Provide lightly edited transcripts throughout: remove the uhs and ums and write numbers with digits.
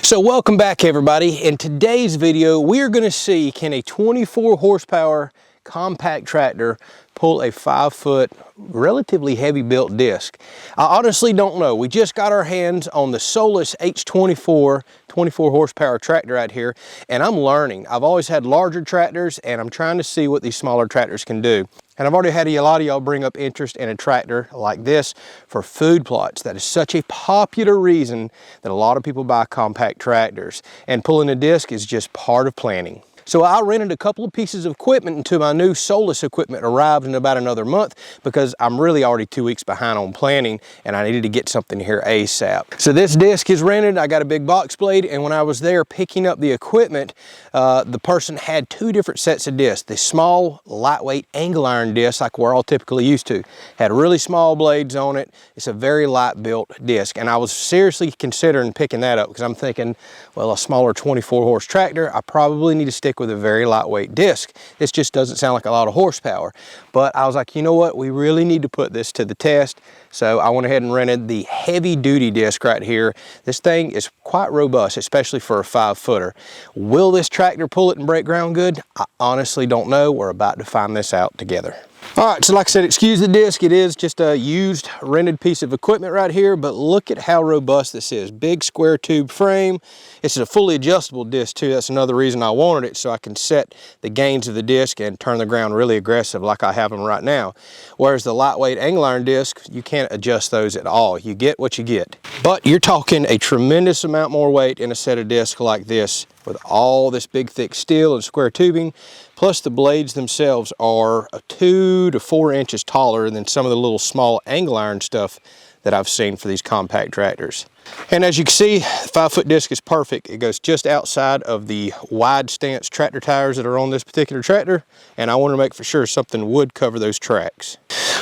So welcome back everybody. In today's video we're going to see, can a 24 horsepower compact tractor pull a 5-foot relatively heavy built disc? I honestly don't know. We just got our hands on the Solis H24 24 horsepower tractor out here, and I'm learning. I've always had larger tractors and I'm trying to see what these smaller tractors can do. And I've already had a lot of y'all bring up interest in a tractor like this for food plots. That is such a popular reason that a lot of people buy compact tractors. And pulling a disc is just part of planning. So I rented a couple of pieces of equipment until my new Solis equipment arrived in about another month, because I'm really already 2 weeks behind on planning and I needed to get something here ASAP. So this disc is rented. I got a big box blade, and when I was there picking up the equipment, the person had two different sets of discs. The small, lightweight angle iron disc, like we're all typically used to, had really small blades on it. It's a very light built disc, and I was seriously considering picking that up because I'm thinking, well, a smaller 24 horse tractor, I probably need to stick with a very lightweight disc. This just doesn't sound like a lot of horsepower. But I was like, you know what, we really need to put this to the test. So I went ahead and rented the heavy duty disc right here. This thing is quite robust, especially for a 5-footer. Will this tractor pull it and break ground good? I honestly don't know. We're about to find this out together. All right, so like I said, excuse the disc. It is just a used rented piece of equipment right here, but look at how robust this is. Big square tube frame. It's a fully adjustable disc too. That's another reason I wanted it, so I can set the gains of the disc and turn the ground really aggressive like I have them right now. Whereas the lightweight angle iron disc, you can't adjust those at all. You get what you get. But you're talking a tremendous amount more weight in a set of discs like this, with all this big thick steel and square tubing. Plus the blades themselves are 2 to 4 inches taller than some of the little small angle iron stuff that I've seen for these compact tractors. And as you can see, the 5-foot disc is perfect. It goes just outside of the wide stance tractor tires that are on this particular tractor, and I want to make for sure something would cover those tracks.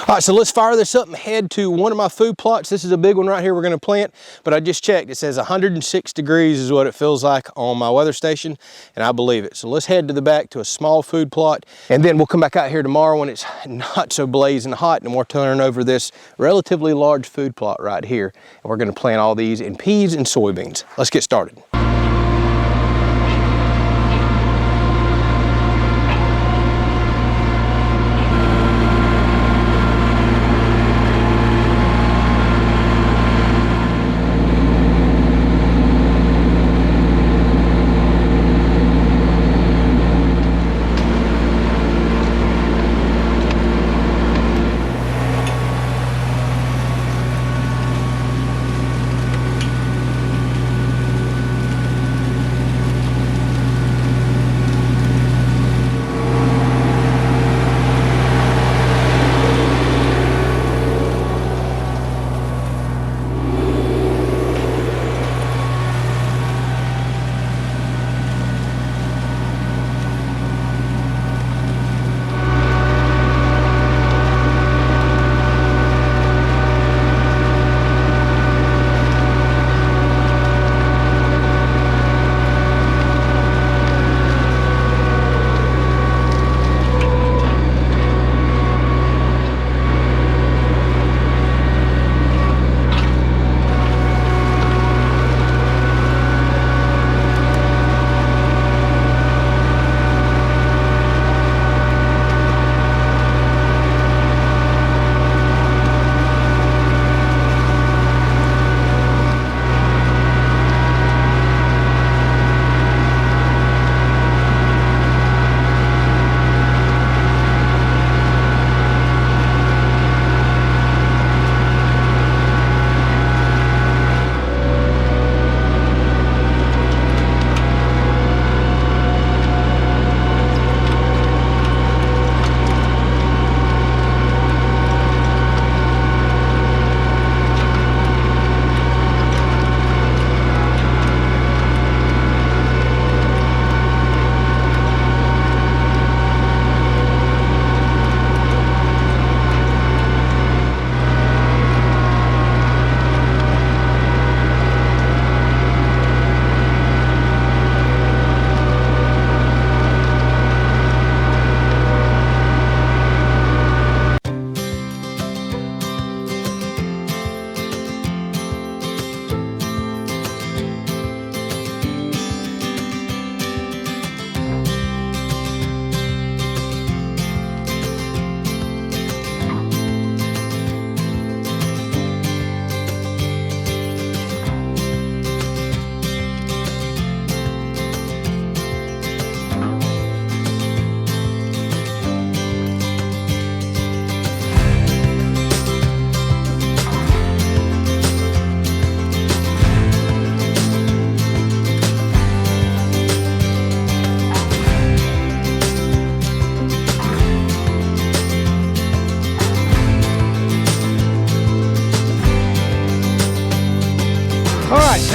All right, so let's fire this up and head to one of my food plots. This is a big one right here we're going to plant, but I just checked. It says 106 degrees is what it feels like on my weather station, and I believe it. So let's head to the back to a small food plot, and then we'll come back out here tomorrow when it's not so blazing hot, and we're turning over this relatively large food plot right here, and we're going to plant all these in peas and soybeans. Let's get started.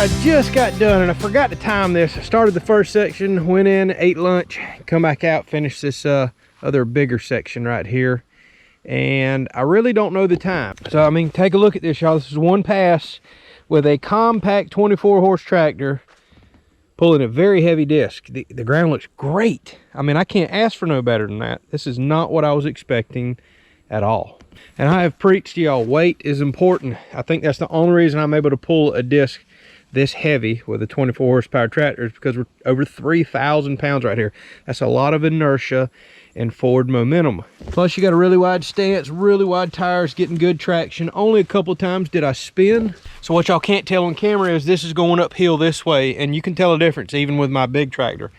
I just got done and I forgot to time this. I started the first section, went in, ate lunch, come back out, finished this other bigger section right here. And I really don't know the time. So, I mean, take a look at this, y'all. This is one pass with a compact 24 horse tractor pulling a very heavy disc. The ground looks great. I mean, I can't ask for no better than that. This is not what I was expecting at all. And I have preached to y'all, weight is important. I think that's the only reason I'm able to pull a disc this heavy with a 24 horsepower tractor is because we're over 3,000 pounds right here. That's a lot of inertia and forward momentum. Plus you got a really wide stance, really wide tires, getting good traction. Only a couple of times did I spin. So what y'all can't tell on camera is this is going uphill this way, and you can tell a difference even with my big tractor.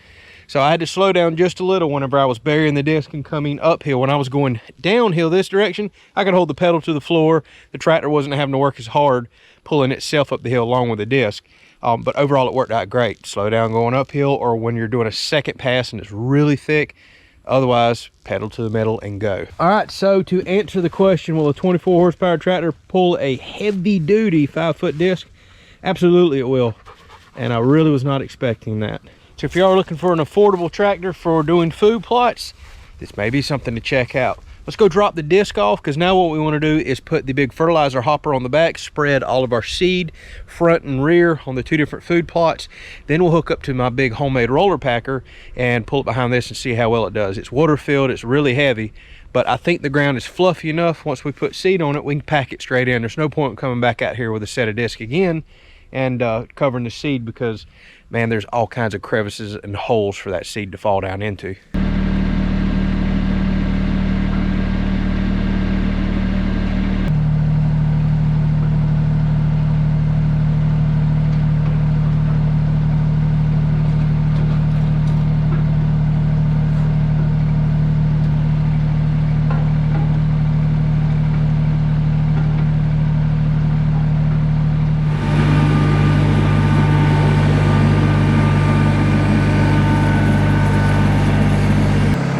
So I had to slow down just a little whenever I was burying the disc and coming uphill. When I was going downhill this direction, I could hold the pedal to the floor. The tractor wasn't having to work as hard pulling itself up the hill along with the disc. But overall it worked out great. Slow down going uphill, or when you're doing a second pass and it's really thick. Otherwise, pedal to the metal and go. All right, so to answer the question, will a 24 horsepower tractor pull a heavy duty 5-foot disc? Absolutely it will. And I really was not expecting that. So if you are looking for an affordable tractor for doing food plots, this may be something to check out. Let's go drop the disc off, because now what we want to do is put the big fertilizer hopper on the back, spread all of our seed front and rear on the 2 different food plots. Then we'll hook up to my big homemade roller packer and pull it behind this and see how well it does. It's water filled, it's really heavy, but I think the ground is fluffy enough. Once we put seed on it, we can pack it straight in. There's no point in coming back out here with a set of disc again and covering the seed, because man, there's all kinds of crevices and holes for that seed to fall down into.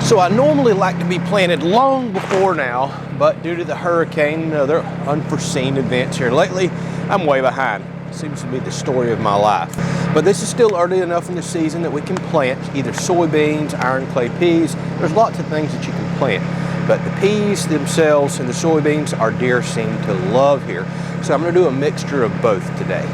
So I normally like to be planted long before now, but due to the hurricane and other unforeseen events here lately, I'm way behind. Seems to be the story of my life. But this is still early enough in the season that we can plant either soybeans, iron clay peas. There's lots of things that you can plant, but the peas themselves and the soybeans our deer seem to love here. So I'm gonna do a mixture of both today.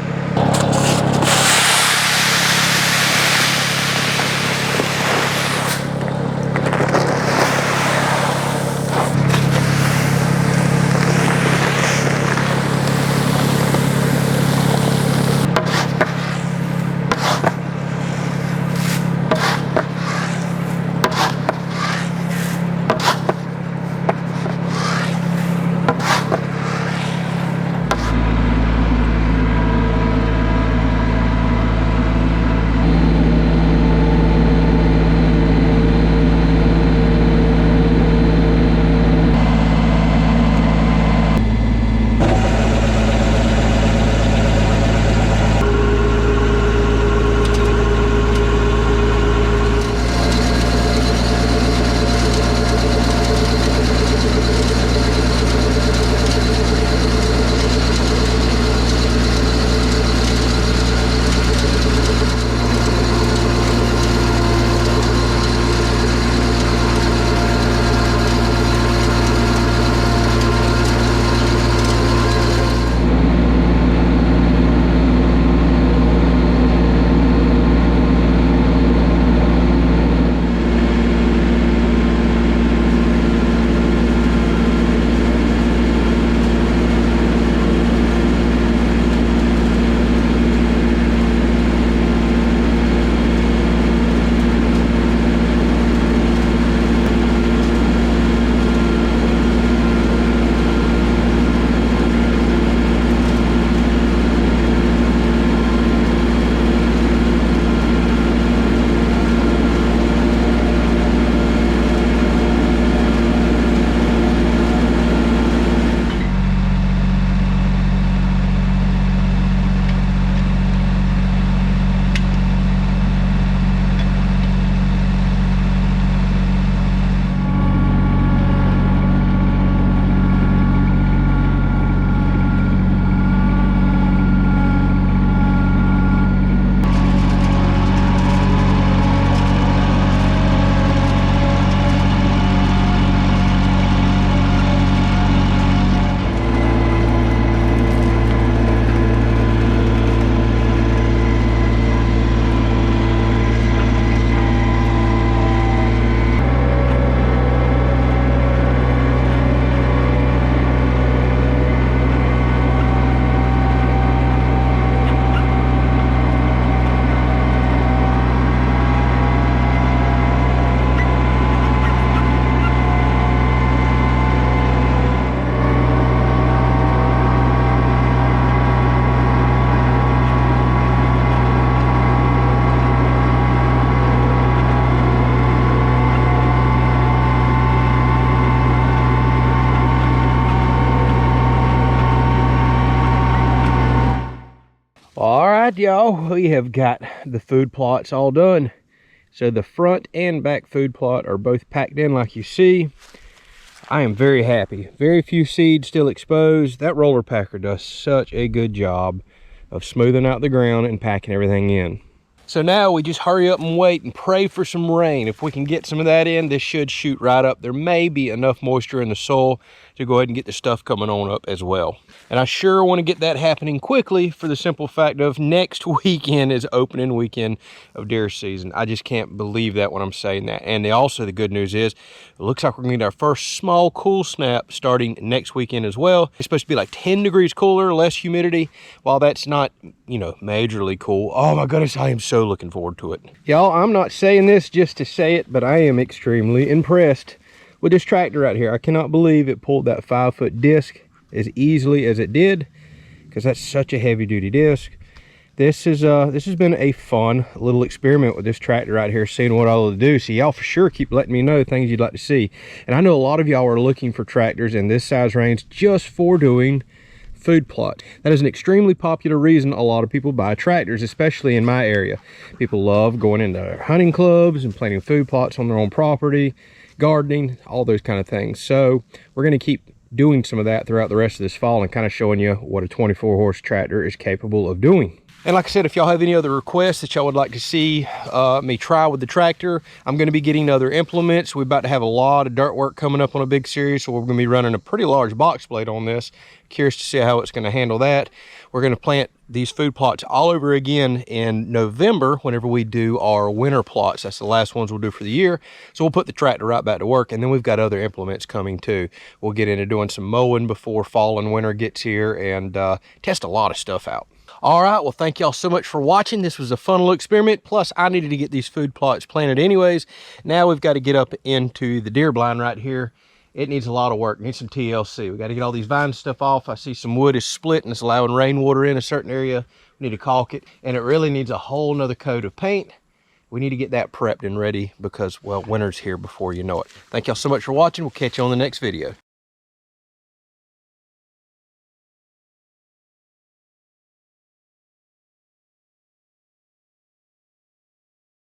right, y'all, we have got the food plots all done. So the front and back food plot are both packed in like you see. I am very happy. Very few seeds still exposed. That roller packer does such a good job of smoothing out the ground and packing everything in. So now we just hurry up and wait and pray for some rain. If we can get some of that in, this should shoot right up. There may be enough moisture in the soil to go ahead and get the stuff coming on up as well. And I sure want to get that happening quickly for the simple fact of next weekend is opening weekend of deer season. I just can't believe that when I'm saying that. And also the good news is, it looks like we're going to get our first small cool snap starting next weekend as well. It's supposed to be like 10 degrees cooler, less humidity. While that's not, you know, majorly cool. Oh my goodness, I am so looking forward to it. Y'all, I'm not saying this just to say it, but I am extremely impressed with this tractor right here. I cannot believe it pulled that 5-foot disc as easily as it did, because that's such a heavy duty disc. This has been a fun little experiment with this tractor right here, seeing what I'll do. So y'all for sure keep letting me know things you'd like to see. And I know a lot of y'all are looking for tractors in this size range just for doing food plot. That is an extremely popular reason a lot of people buy tractors, especially in my area. People love going into hunting clubs and planting food plots on their own property, gardening, all those kind of things. So we're going to keep doing some of that throughout the rest of this fall and kind of showing you what a 24 horse tractor is capable of doing. And like I said, if y'all have any other requests that y'all would like to see me try with the tractor, I'm going to be getting other implements. We're about to have a lot of dirt work coming up on a big series, so we're going to be running a pretty large box blade on this. Curious to see how it's going to handle that. We're going to plant these food plots all over again in November whenever we do our winter plots. That's the last ones we'll do for the year. So we'll put the tractor right back to work, and then we've got other implements coming too. We'll get into doing some mowing before fall and winter gets here and test a lot of stuff out. All right, well, thank y'all so much for watching. This was a fun little experiment. Plus, I needed to get these food plots planted anyways. Now we've got to get up into the deer blind right here. It needs a lot of work. It needs some TLC. We got to get all these vine stuff off. I see some wood is split and it's allowing rainwater in a certain area. We need to caulk it, and it really needs a whole nother coat of paint. We need to get that prepped and ready because, well, winter's here before you know it. Thank y'all so much for watching. We'll catch you on the next video.